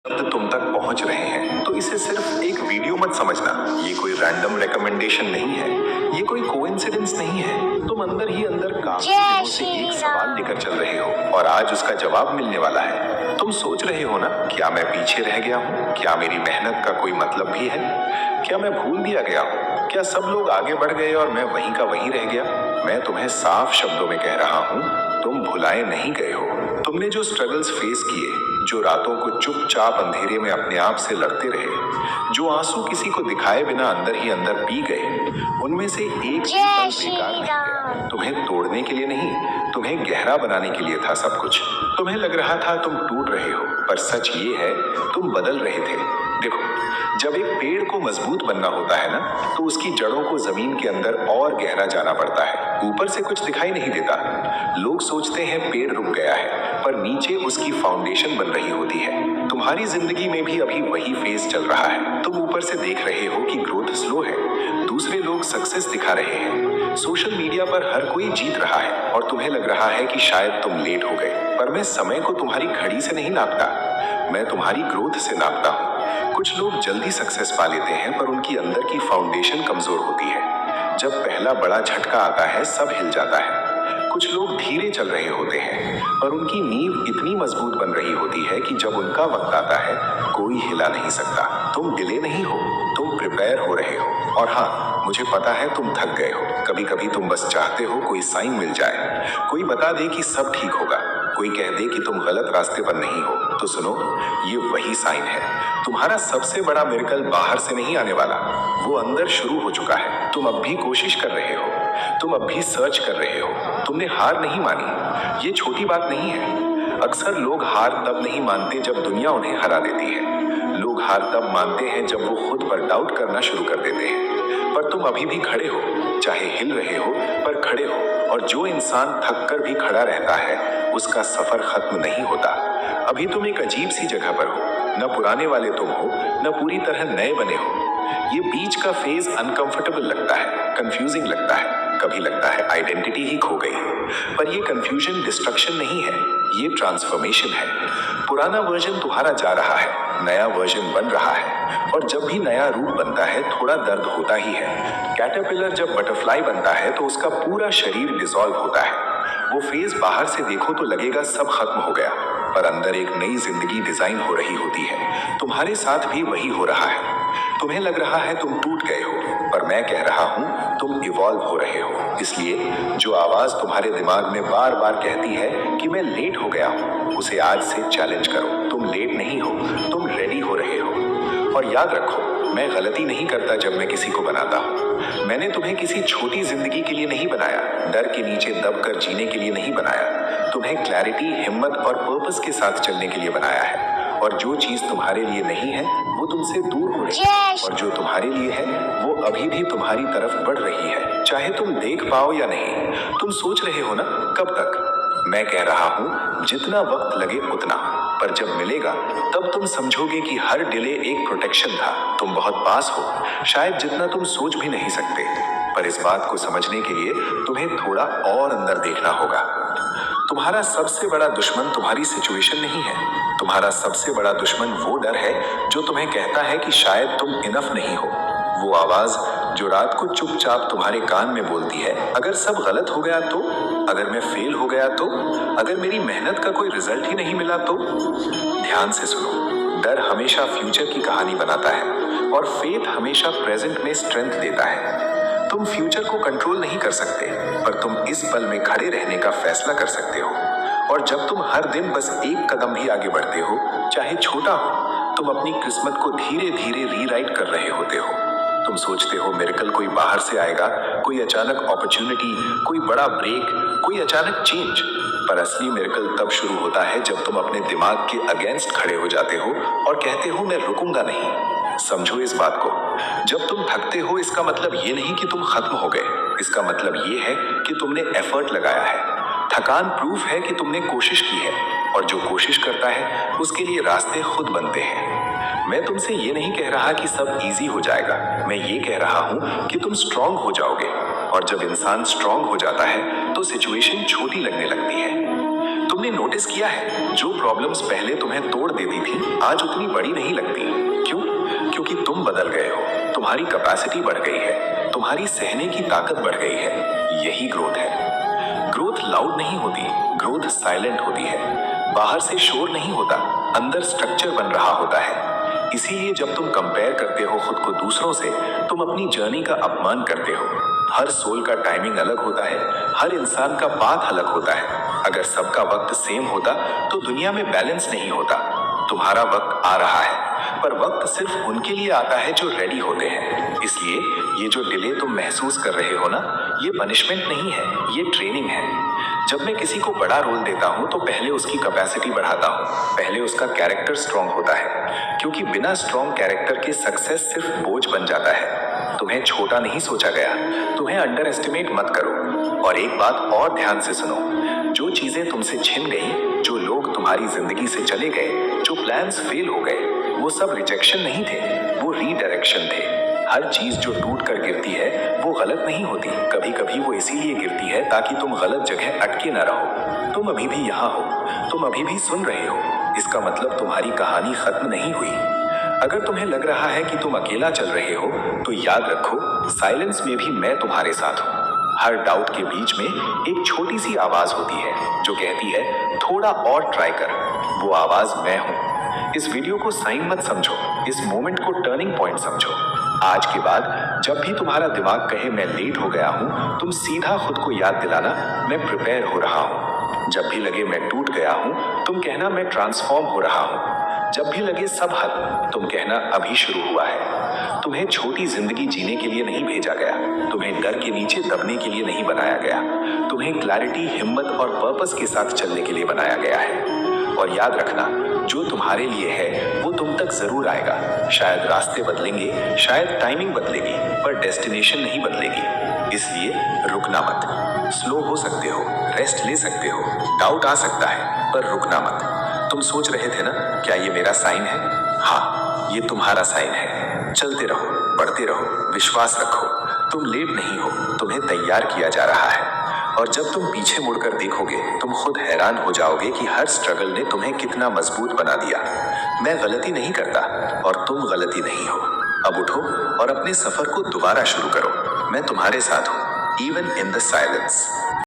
शब्द तुम तक पहुंच रहे हैं तो इसे सिर्फ एक वीडियो मत समझना। ये कोई रैंडम रिकमेंडेशन नहीं है, ये कोई कोइंसिडेंस नहीं है। तुम अंदर ही अंदर काफी दिनों से एक सवाल लेकर चल रहे हो और आज उसका जवाब मिलने वाला है। तुम सोच रहे हो ना, क्या मैं पीछे रह गया हूँ? क्या मेरी मेहनत का कोई मतलब भी है? क्या मैं भूल दिया गया हूँ? क्या सब लोग आगे बढ़ गए और मैं वहीं का वहीं रह गया? मैं तुम्हें साफ शब्दों में कह रहा हूँ, तुम भुलाए नहीं गए हो। तुमने जो स्ट्रगल्स फेस किए, जो रातों को चुपचाप अंधेरे में अपने आप से लड़ते रहे, जो आंसू किसी को दिखाए बिना अंदर ही अंदर पी गए, उनमें से एक भी पल बेकार नहीं गया। तुम्हें तोड़ने के लिए नहीं, तुम्हें गहरा बनाने के लिए था सब कुछ। तुम्हें लग रहा था तुम टूट रहे हो, पर सच ये है तुम बदल रहे थे। देखो, जब एक पेड़ को मजबूत बनना होता है ना, तो उसकी जड़ों को जमीन के अंदर और गहरा जाना पड़ता है। ऊपर से कुछ दिखाई नहीं देता। लोग सोचते हैं पेड़ रुक गया है, पर नीचे उसकी फाउंडेशन बन रही होती है। तुम्हारी जिंदगी में भी अभी वही फेज चल रहा है। तुम ऊपर से देख रहे हो कि ग्रोथ स्लो है, दूसरे लोग सक्सेस दिखा रहे हैं, सोशल मीडिया पर हर कोई जीत रहा है और तुम्हें लग रहा है कि शायद तुम लेट हो गए। पर मैं समय को तुम्हारी घड़ी से नहीं नापता, मैं तुम्हारी ग्रोथ से नापता हूँ। कुछ लोग जल्दी सक्सेस पा लेते हैं, पर उनकी अंदर की फाउंडेशन कमजोर होती है। जब पहला बड़ा झटका आता है, सब हिल जाता है। कुछ लोग धीरे चल रहे होते हैं, पर उनकी नींव इतनी मजबूत बन रही होती है कि जब उनका वक्त आता है, कोई हिला नहीं सकता। तुम डिले नहीं हो, तुम प्रिपेयर हो रहे हो। और हाँ, मुझे पता है तुम थक गए हो। कभी कभी तुम बस चाहते हो कोई साइन मिल जाए, कोई बता दे कि सब ठीक होगा, कोई कह दे कि तुम गलत रास्ते पर नहीं हो। तो सुनो, ये वही साइन है। तुम्हारा सबसे बड़ा मिरेकल बाहर से नहीं आने वाला, वो अंदर शुरू हो चुका है। तुम अब भी कोशिश कर रहे हो, तुम अब भी सर्च कर रहे हो, तुमने हार नहीं मानी। ये छोटी बात नहीं है। अक्सर लोग हार तब नहीं मानते जब दुनिया उन्हें हरा देती है। लोग हार तब मानते हैं जब वो खुद पर डाउट करना शुरू कर देते हैं। पर तुम अभी भी खड़े हो, चाहे हिल रहे हो पर खड़े हो। और जो इंसान थक कर भी खड़ा रहता है, उसका सफर खत्म नहीं होता। अभी तुम एक अजीब सी जगह पर हो, न पुराने वाले तुम हो, न पूरी तरह नए बने हो। ये बीच का फेज अनकंफर्टेबल लगता है, कंफ्यूजिंग लगता है, कभी लगता है आइडेंटिटी ही खो गई। पर ये कंफ्यूजन डिस्ट्रक्शन नहीं है, ये ट्रांसफॉर्मेशन है। पुराना वर्जन तुम्हारा जा रहा है, नया वर्जन बन रहा है। और जब भी नया रूप बनता है, थोड़ा दर्द होता ही है। कैटरपिलर जब बटरफ्लाई बनता है तो उसका पूरा शरीर डिसॉल्व होता है। वो फेज बाहर से देखो तो लगेगा सब खत्म हो गया, पर अंदर एक नई जिंदगी डिजाइन हो रही होती है। तुम्हारे साथ भी वही हो रहा है। तुम्हें लग रहा है तुम टूट गए हो, पर मैं कह रहा हूँ तुम इवॉल्व हो रहे हो। इसलिए जो आवाज तुम्हारे दिमाग में बार बार कहती है कि मैं लेट हो गया हूँ, उसे आज से चैलेंज करो। तुम लेट नहीं हो, तुम रेडी हो रहे हो। और याद रखो, मैं गलती नहीं करता जब मैं किसी को बनाता हूँ। मैंने तुम्हें किसी छोटी जिंदगी के लिए नहीं बनाया, डर के नीचे दबकर जीने के लिए नहीं बनाया। तुम्हें क्लैरिटी, हिम्मत और पर्पस के साथ चलने के लिए बनाया है। और जो चीज तुम्हारे लिए नहीं है, वो तुमसे दूर हो रही है, और जो तुम्हारे लिए है, वो अभी भी तुम्हारी तरफ बढ़ रही है। चाहे तुम देख पाओ या नहीं। तुम सोच रहे हो ना, कब तक? मैं कह रहा हूँ, जितना वक्त लगे उतना। पर जब मिलेगा, तब तुम समझोगे कि हर डिले एक प्रोटेक्शन था। तुम बहुत पास हो, शायद जितना तुम सोच भी नहीं सकते। पर इस बात को समझने के लिए तुम्हें थोड़ा और अंदर देखना होगा। तुम्हारा सबसे बड़ा दुश्मन तुम्हारी सिचुएशन नहीं है। तुम्हारा सबसे बड़ा दुश्मन वो डर है जो तुम्हें कहता है कि शायद तुम इनफ नहीं हो। वो आवाज जो रात को चुपचाप तुम्हारे कान में बोलती है, अगर सब गलत हो गया तो, अगर मैं फेल हो गया तो, अगर मेरी मेहनत का कोई रिजल्ट ही नहीं मिला तो। ध्यान से सुनो, डर हमेशा फ्यूचर की कहानी बनाता है और फेथ हमेशा प्रेजेंट में स्ट्रेंथ देता है। तुम फ्यूचर को कंट्रोल नहीं कर सकते, पर तुम इस पल में खड़े रहने का फैसला कर सकते हो। और जब तुम हर दिन बस एक कदम भी आगे बढ़ते हो, चाहे छोटा हो, तुम अपनी किस्मत को धीरे धीरे रीराइट कर रहे होते हो। तुम सोचते हो मिरेकल कोई बाहर से आएगा, कोई अचानक अपॉर्चुनिटी, कोई बड़ा ब्रेक, कोई अचानक चेंज। पर असली मिरेकल तब शुरू होता है जब तुम अपने दिमाग के अगेंस्ट खड़े हो जाते हो और कहते हो मैं रुकूंगा नहीं। समझो इस बात को, जब तुम थकते हो, इसका मतलब ये नहीं कि तुम खत्म हो गए। इसका मतलब ये है कि तुमने एफर्ट लगाया है। थकान प्रूफ है कि तुमने कोशिश की है, और जो कोशिश करता है उसके लिए रास्ते खुद बनते हैं। मैं तुमसे ये नहीं कह रहा कि सब इजी हो जाएगा, मैं ये कह रहा हूँ कि तुम स्ट्रांग हो जाओगे। और जब इंसान स्ट्रांग हो जाता है तो सिचुएशन छोटी लगने लगती है। तुमने तुमने नोटिस किया है जो प्रॉब्लम्स पहले तुम्हें तोड़ देती थी आज उतनी बड़ी नहीं लगती? क्यों? क्योंकि तुम बदल गए हो, तुम्हारी कैपेसिटी बढ़ गई है, तुम्हारी सहने की ताकत बढ़ गई है। यही ग्रोथ है। ग्रोथ लाउड नहीं होती, ग्रोथ साइलेंट होती है। बाहर से शोर नहीं होता, अंदर स्ट्रक्चर बन रहा होता है। इसीलिए जब तुम कंपेयर करते हो खुद को दूसरों से, तुम अपनी जर्नी का अपमान करते हो। हर सोल का टाइमिंग अलग होता है, हर इंसान का पाथ अलग होता है। अगर सबका वक्त सेम होता तो दुनिया में बैलेंस नहीं होता। तुम्हारा वक्त आ रहा है, पर वक्त सिर्फ उनके लिए आता है जो रेडी होते हैं। इसलिए ये जो डिले तुम महसूस कर रहे हो ना, ये पनिशमेंट नहीं है, ये ट्रेनिंग है। जब मैं किसी को बड़ा रोल देता हूँ तो पहले उसकी कैपेसिटी बढ़ाता हूँ, पहले उसका कैरेक्टर स्ट्रांग होता है, क्योंकि बिना स्ट्रांग कैरेक्टर के सक्सेस सिर्फ बोझ बन जाता है। तुम्हें छोटा नहीं सोचा गया, तुम्हें अंडर एस्टिमेट मत करो। और एक बात और ध्यान से सुनो, जो चीजें तुमसे छिन गई, जो लोग तुम्हारी जिंदगी से चले गए, जो प्लान्स फेल हो गए, वो सब रिजेक्शन नहीं थे, वो रीडायरेक्शन थे। हर चीज जो टूट कर गिरती है वो गलत नहीं होती, कभी कभी वो इसीलिए गिरती है ताकि तुम गलत जगह अटके ना रहो। तुम अभी भी यहाँ हो, तुम अभी भी सुन रहे हो, इसका मतलब तुम्हारी कहानी खत्म नहीं हुई। अगर तुम्हें लग रहा है कि तुम अकेला चल रहे हो तो याद रखो, साइलेंस में भी मैं तुम्हारे साथ हूँ। हर डाउट के बीच में एक छोटी सी आवाज होती है जो कहती है थोड़ा और ट्राई कर। वो आवाज मैं हूँ। इस वीडियो को साइन मत समझो, इस मोमेंट को टर्निंग पॉइंट समझो। आज के बाद जब भी तुम्हारा दिमाग कहे मैं लेट हो गया हूँ, तुम सीधा खुद को याद दिलाना मैं प्रिपेयर हो रहा हूँ। जब भी लगे मैं टूट गया हूँ, तुम कहना मैं ट्रांसफॉर्म हो रहा हूँ। जब भी लगे सब हद, तुम कहना अभी शुरू हुआ है। तुम्हें छोटी जिंदगी जीने के लिए नहीं भेजा गया, तुम्हें डर के नीचे दबने के लिए नहीं बनाया गया, तुम्हें क्लैरिटी, हिम्मत और पर्पस के साथ चलने के लिए बनाया गया है। और याद रखना, जो तुम्हारे लिए है वो तुम तक जरूर आएगा। शायद रास्ते बदलेंगे, शायद टाइमिंग बदलेगी, पर डेस्टिनेशन नहीं बदलेगी। इसलिए रुकना मत। स्लो हो सकते हो, रेस्ट ले सकते हो, डाउट आ सकता है, पर रुकना मत। तुम सोच रहे थे ना, क्या ये मेरा साइन है? हाँ, ये तुम्हारा साइन है। चलते रहो, बढ़ते रहो, विश्वास रखो। तुम लेट नहीं हो, तुम्हें तैयार किया जा रहा है। और जब तुम पीछे मुड़कर देखोगे, तुम खुद हैरान हो जाओगे कि हर स्ट्रगल ने तुम्हें कितना मजबूत बना दिया। मैं गलती नहीं करता और तुम गलती नहीं हो। अब उठो और अपने सफर को दोबारा शुरू करो। मैं तुम्हारे साथ हूँ, इवन इन द साइलेंस।